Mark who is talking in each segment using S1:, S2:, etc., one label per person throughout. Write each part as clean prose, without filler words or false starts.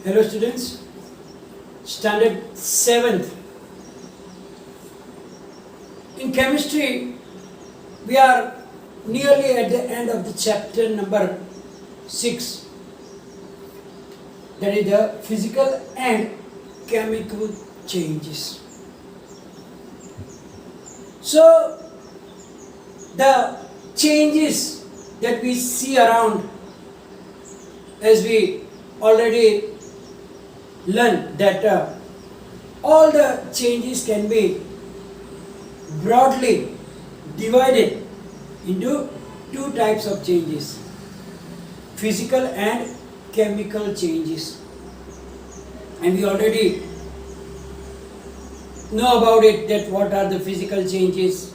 S1: Hello students, standard 7th. In chemistry, we are nearly at the end of the chapter number 6. That is the physical and chemical changes. So, the changes that we see around, as we already learned that all the changes can be broadly divided into two types of changes: physical and chemical changes. And we already know about it, that what are the physical changes,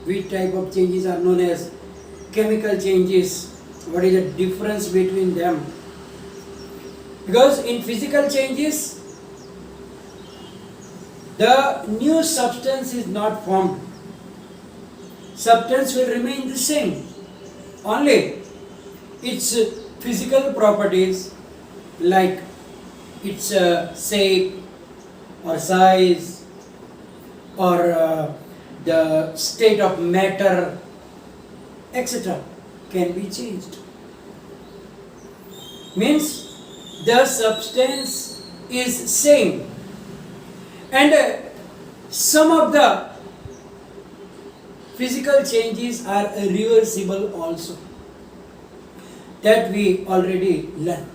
S1: which type of changes are known as chemical changes, what is the difference between them. Because in physical changes, the new substance is not formed. Substance will remain the same. Only its physical properties, like its shape or size or the state of matter, etc., can be changed. Means the substance is same, and some of the physical changes are reversible also, that we already learned.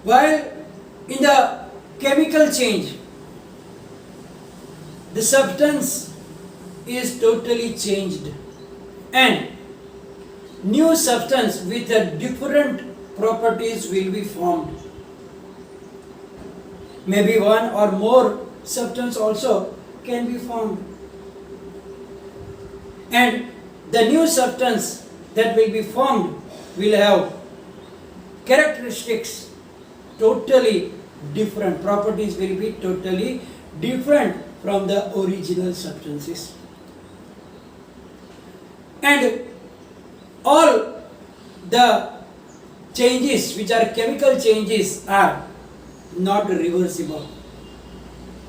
S1: While in the chemical change, the substance is totally changed and new substance with a different properties will be formed. Maybe one or more substance also can be formed. And the new substance that will be formed will have characteristics totally different. Properties will be totally different from the original substances. And all the changes which are chemical changes are not reversible.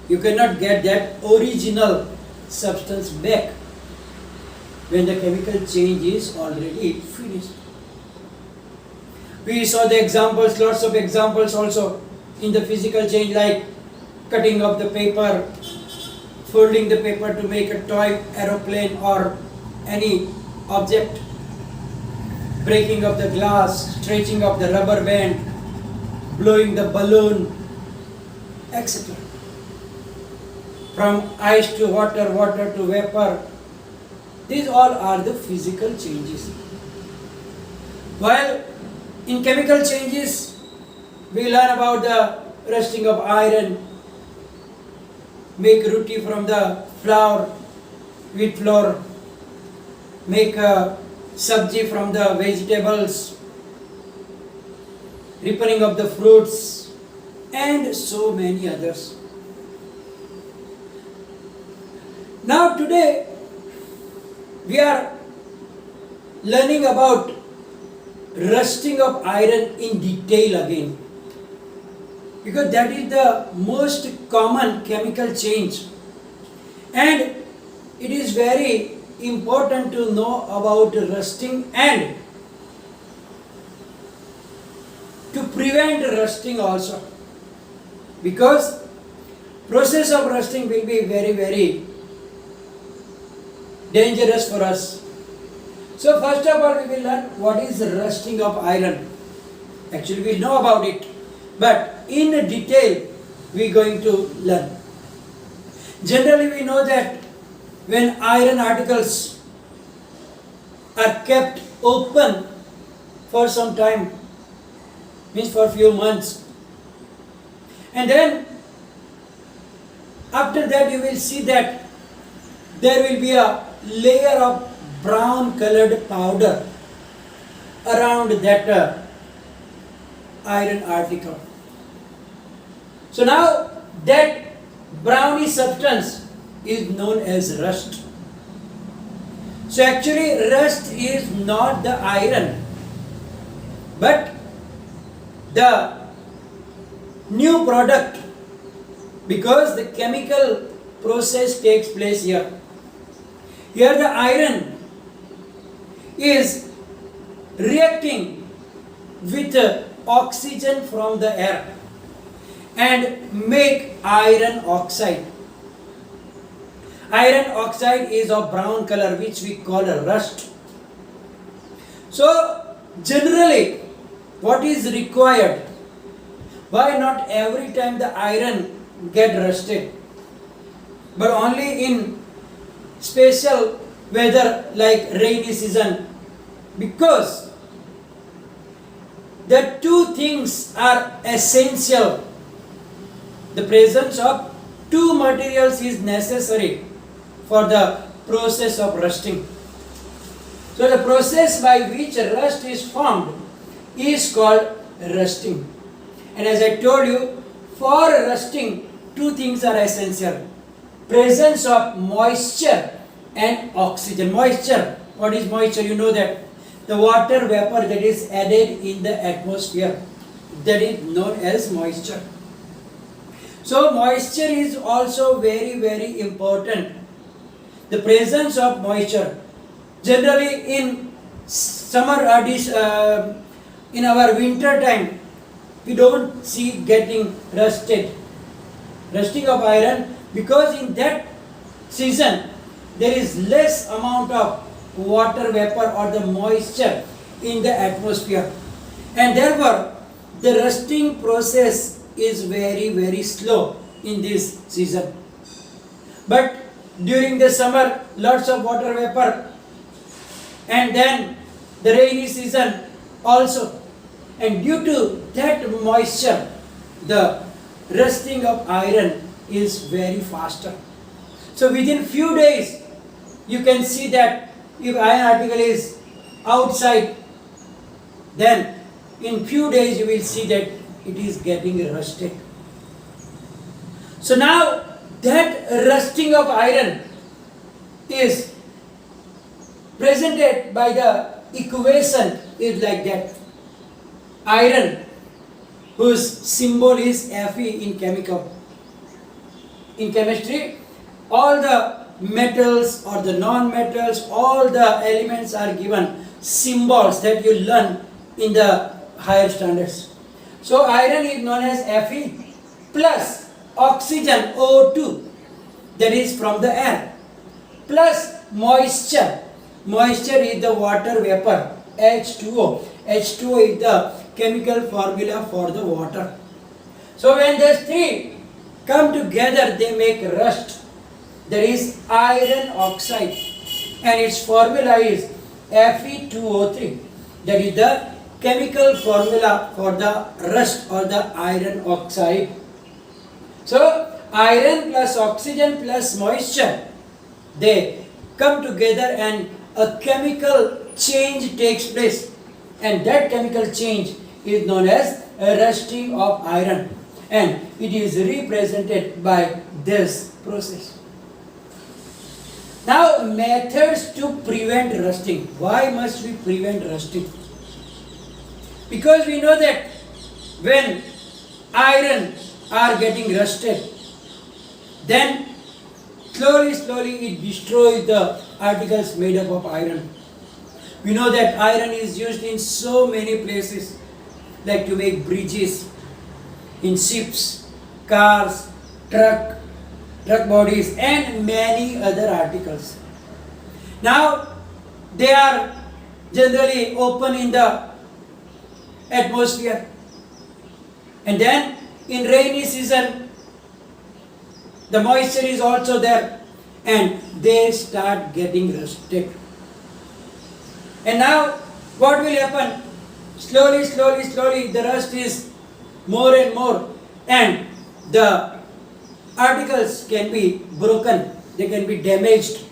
S1: You cannot get that original substance back when the chemical change is already finished. We saw the examples, lots of examples also in the physical change, like cutting of the paper, folding the paper to make a toy aeroplane or any object, breaking of the glass, stretching of the rubber band, blowing the balloon, etc. From ice to water, water to vapor. These all are the physical changes. While in chemical changes, we learn about the rusting of iron, make roti from the flour, wheat flour, make a sabji from the vegetables, ripening of the fruits, and so many others. Now today we are learning about rusting of iron in detail again, because that is the most common chemical change, and it is very important to know about rusting and to prevent rusting also, because process of rusting will be very dangerous for us. So first of all, we will learn what is rusting of iron. Actually we know about it, but in detail we are going to learn. Generally we know that when iron articles are kept open for some time, means for few months, and then after that you will see that there will be a layer of brown colored powder around that iron article. So now that browny substance is known as rust. So actually rust is not the iron, but the new product because the chemical process takes place here. Here the iron is reacting with oxygen from the air and make iron oxide. Iron oxide is of brown color, which we call a rust. So generally what is required? Why not every time the iron get rusted, but only in special weather like rainy season? Because the two things are essential. The presence of two materials is necessary for the process of rusting. So the process by which rust is formed is called rusting. And as I told you, for rusting, two things are essential: presence of moisture and oxygen. Moisture, what is moisture? You know that the water vapor that is added in the atmosphere, that is known as moisture. So moisture is also very, very important. The presence of moisture. Generally in summer, in our winter time, we don't see getting rusting of iron, because in that season there is less amount of water vapor or the moisture in the atmosphere, and therefore the rusting process is very, very slow in this season. But during the summer, lots of water vapor, and then the rainy season also, and due to that moisture, the rusting of iron is very faster. So within few days you can see that if iron article is outside, then in few days you will see that it is getting rusted. So now that rusting of iron is presented by the equation is like that. Iron, whose symbol is Fe in chemistry, all the metals or the non-metals, all the elements are given symbols that you learn in the higher standards. So iron is known as Fe plus oxygen O2, that is from the air, plus moisture. Moisture is the water vapor, H2O. H2O is the chemical formula for the water. So when these three come together, they make rust. That is iron oxide, and its formula is Fe2O3. That is the chemical formula for the rust or the iron oxide. So iron plus oxygen plus moisture, they come together and a chemical change takes place, and that chemical change is known as rusting of iron, and it is represented by this process. Now, methods to prevent rusting. Why must we prevent rusting? Because we know that when iron are getting rusted, then slowly it destroys the articles made up of iron. We know that iron is used in so many places, like to make bridges, in ships, cars, truck bodies, and many other articles. Now they are generally open in the atmosphere, and then in rainy season the moisture is also there, and they start getting rusted. And now what will happen? Slowly the rust is more and more, and the articles can be broken, they can be damaged,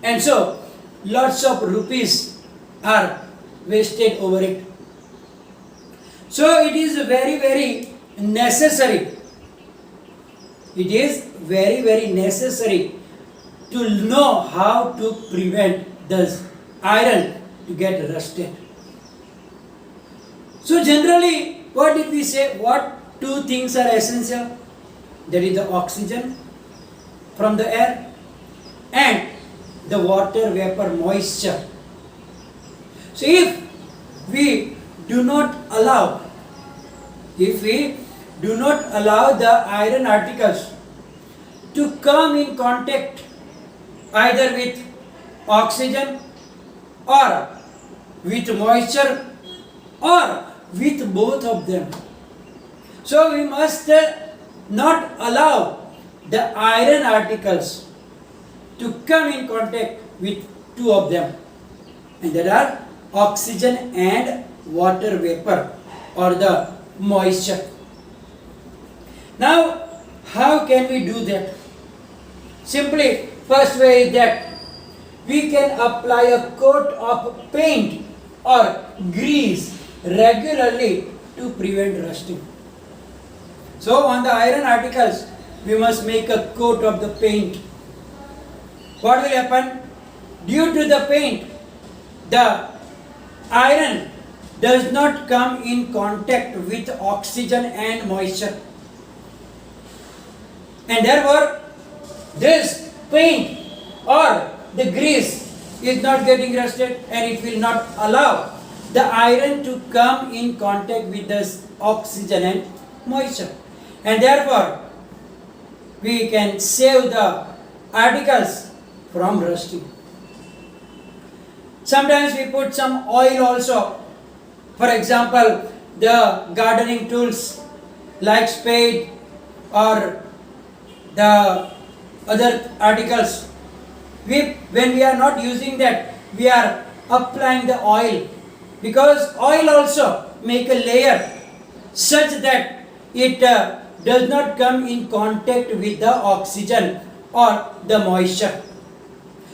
S1: and so lots of rupees are wasted over it. So it is very necessary. It is very necessary to know how to prevent this iron to get rusted. So generally, what did we say? What two things are essential. That is the oxygen from the air and the water vapor moisture. So if we do not allow the iron articles to come in contact either with oxygen or with moisture or with both of them, so we must not allow the iron articles to come in contact with two of them, and there are oxygen and water vapor or the moisture. Now, how can we do that? Simply, first way is that we can apply a coat of paint or grease regularly to prevent rusting. So, on the iron articles, we must make a coat of the paint. What will happen? Due to the paint, the iron does not come in contact with oxygen and moisture, and therefore this paint or the grease is not getting rusted, and it will not allow the iron to come in contact with the oxygen and moisture, and therefore we can save the articles from rusting. Sometimes we put some oil also. For example, the gardening tools like spade or the other articles. When we are not using that, we are applying the oil, because oil also make a layer such that it does not come in contact with the oxygen or the moisture.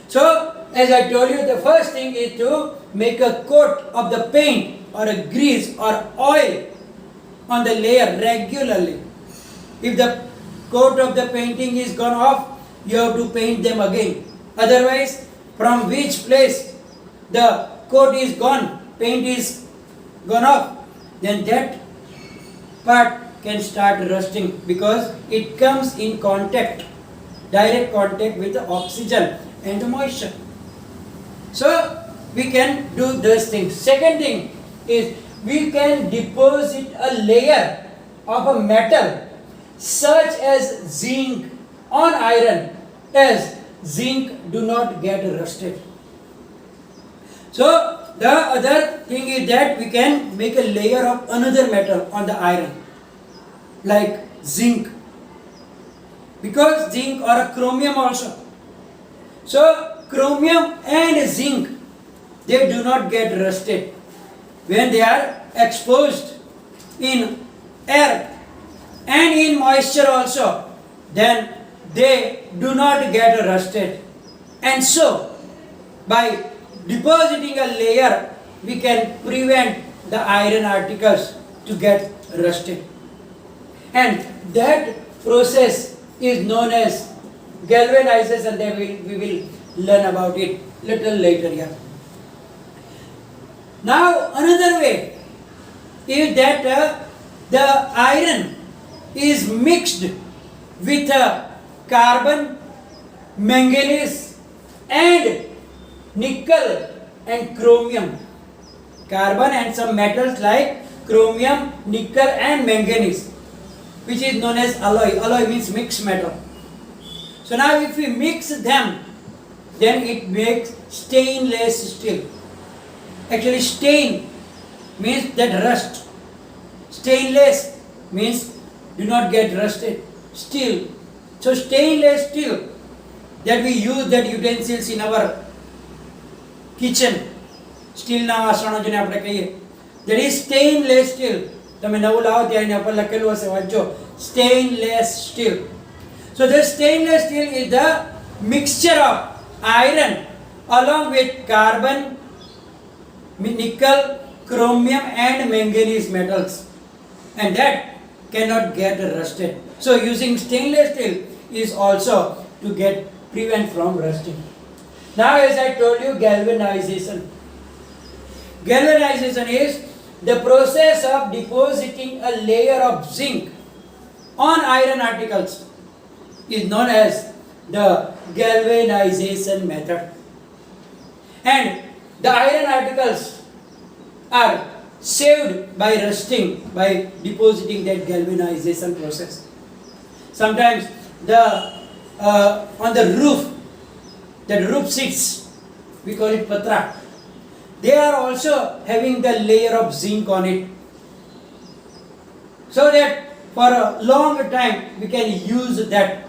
S1: So, as I told you, the first thing is to make a coat of the paint or a grease or oil on the layer regularly. If the coat of the painting is gone off, you have to paint them again. Otherwise, from which place the coat is gone, paint is gone off, then that part can start rusting, because it comes in contact, direct contact with the oxygen and the moisture. So we can do those things. Second thing is we can deposit a layer of a metal such as zinc on iron, as zinc do not get rusted. So the other thing is that we can make a layer of another metal on the iron, like zinc, because zinc or a chromium also. So chromium and zinc, they do not get rusted when they are exposed in air and in moisture also, then they do not get rusted. And so by depositing a layer, we can prevent the iron articles to get rusted, and that process is known as galvanization. We will learn about it little later here. Now another way is that the iron is mixed with carbon, manganese and nickel and chromium. Carbon and some metals like chromium, nickel and manganese, which is known as alloy. Alloy means mixed metal. So now if we mix them, then it makes stainless steel. Actually, stain means that rust. Stainless means do not get rusted. Steel. So stainless steel that we use, that utensils in our kitchen, સ્ટીલના વાસણો જેને આપણે કહીએ, that is stainless steel. તમે નવું લાવો ત્યાં એના ઉપર લખેલું હશે, વાંચજો, stainless steel. So the stainless steel is the mixture of iron along with carbon, nickel, chromium and manganese metals, and that cannot get rusted. So using stainless steel is also to prevent from rusting. Now, as I told you, galvanization. Galvanization is the process of depositing a layer of zinc on iron articles is known as the galvanization method. And the iron articles are saved by rusting, by depositing that galvanization process. Sometimes the on the roof, that roof sheets, we call it patra, they are also having the layer of zinc on it, so that for a long time we can use that.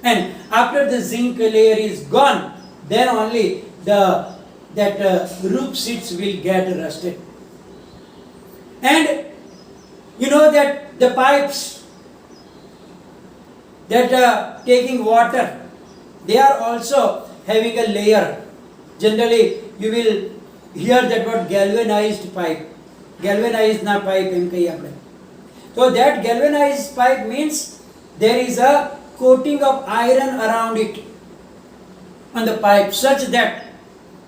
S1: And after the zinc layer is gone, then only that roof sheets will get rusted. And you know that the pipes that are taking water, they are also having a layer. Generally you will hear that word galvanized pipe. Galvanized na pipe em kahi apne. So that galvanized pipe means there is a coating of iron around it on the pipe, such that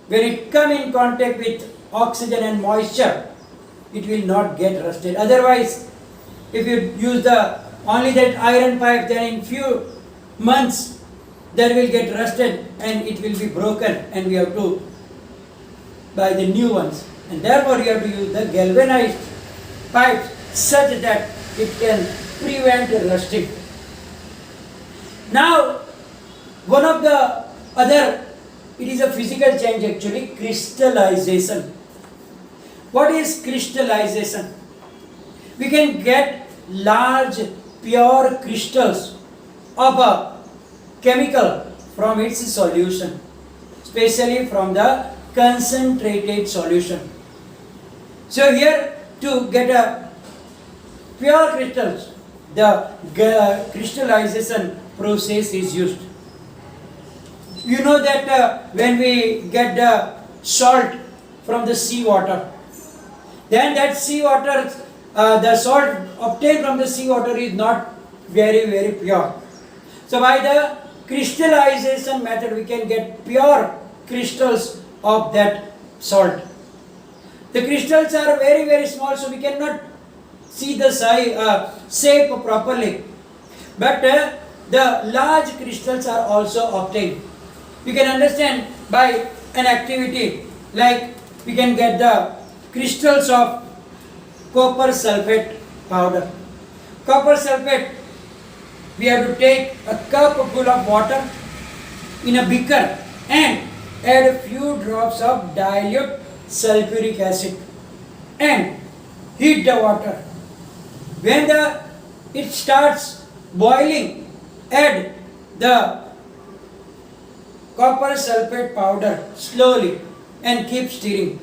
S1: when it come in contact with oxygen and moisture, it will not get rusted. Otherwise, if you use only that iron pipe, then in few months that will get rusted and it will be broken, and we have to buy the new ones. And therefore you have to use the galvanized pipes such that it can prevent rusting. Now, one of the other, it is a physical change actually, crystallization. What is crystallization? We can get large pure crystals of a chemical from its solution, especially from the concentrated solution. So here, to get a pure crystals, the crystallization process is used. You know that when we get the salt from the sea water, then that sea water, the salt obtained from the sea water is not very pure. So by the crystallization method we can get pure crystals of that salt. The crystals are very small, so we cannot see the shape properly, but the large crystals are also obtained. You can understand by an activity like we can get the crystals of copper sulfate powder. Copper sulfate, we have to take a cup full of water in a beaker and add a few drops of dilute sulfuric acid and heat the water. When it starts boiling, add the copper sulfate powder slowly and keep stirring.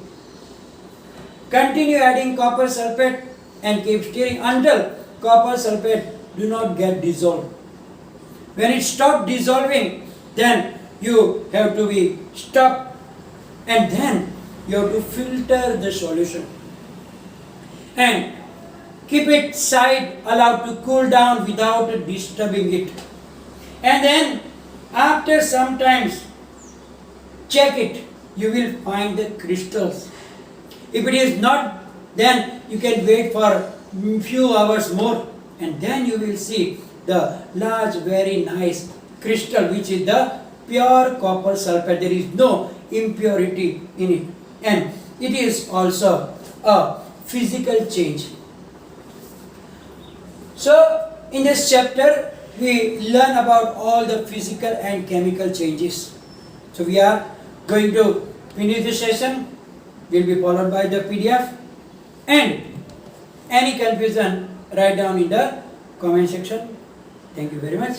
S1: Continue adding copper sulfate and keep stirring until copper sulfate do not get dissolved. When it stops dissolving, then you have to be stopped, and then you have to filter the solution and keep it side, allowed to cool down without disturbing it. And then after some times, check it, you will find the crystals. If it is not, then you can wait for few hours more, and then you will see the large, very nice crystal, which is the pure copper sulfate. There is no impurity in it, and it is also a physical change. So in this chapter we learn about all the physical and chemical changes. So we are going to finish this session, will be followed by the PDF, and any confusion write down in the comment section. Thank you very much.